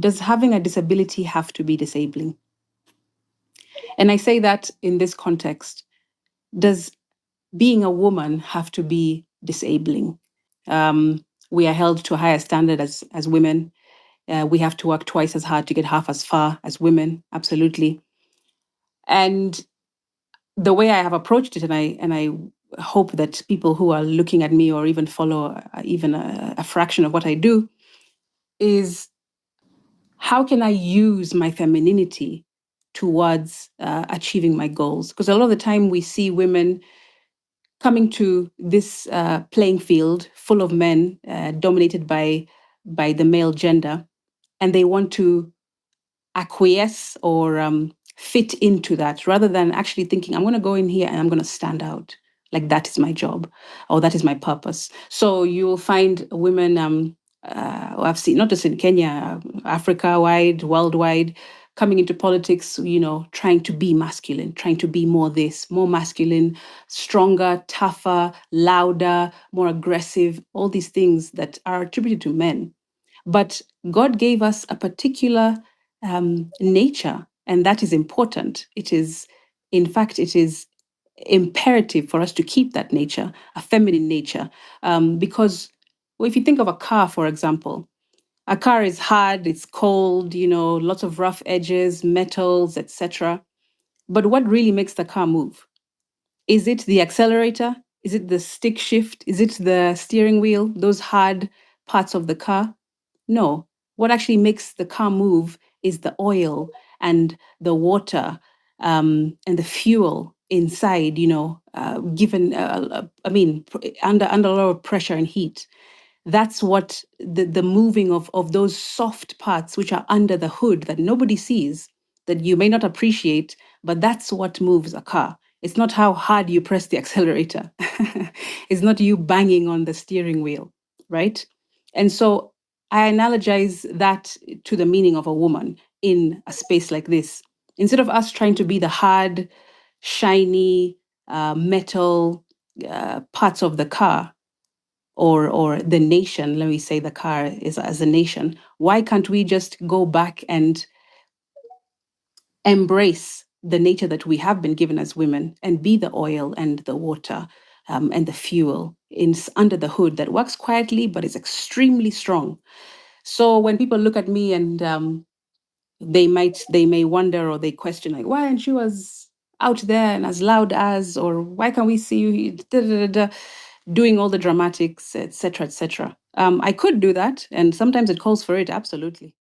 does having a disability have to be disabling? And I say that in this context. Does being a woman have to be disabling? We are held to a higher standard as women. We have to work twice as hard to get half as far as women, absolutely. And the way I have approached it, and I hope that people who are looking at me or even follow even a fraction of what I do, is how can I use my femininity towards achieving my goals? Because a lot of the time we see women coming to this playing field full of men dominated by the male gender, and they want to acquiesce or fit into that rather than actually thinking, I'm going to go in here and I'm going to stand out. Like that is my job or that is my purpose. So you'll find women, I've seen not just in Kenya, Africa wide, worldwide, coming into politics, trying to be masculine, trying to be more this, more masculine, stronger, tougher, louder, more aggressive, all these things that are attributed to men. But God gave us a particular nature, and that is important. It is, in fact, it is imperative for us to keep that nature, a feminine nature, because well, if you think of a car, for example, a car is hard, it's cold, lots of rough edges, metals, etc. But what really makes the car move? Is it the accelerator? Is it the stick shift? Is it the steering wheel? Those hard parts of the car? No. What actually makes the car move is the oil and the water and the fuel inside, given, under a lot of pressure and heat. That's what the moving of those soft parts, which are under the hood that nobody sees, that you may not appreciate, but that's what moves a car. It's not how hard you press the accelerator. It's not you banging on the steering wheel, right? And so I analogize that to the meaning of a woman in a space like this. Instead of us trying to be the hard, shiny, metal parts of the car, or the nation, let me say the car is as a nation, why can't we just go back and embrace the nature that we have been given as women and be the oil and the water and the fuel under the hood that works quietly but is extremely strong. So when people look at me and they may wonder or they question, like, why aren't you as out there and as loud as, or why can't we see you doing all the dramatics, etc., etc. I could do that, and sometimes it calls for it, absolutely.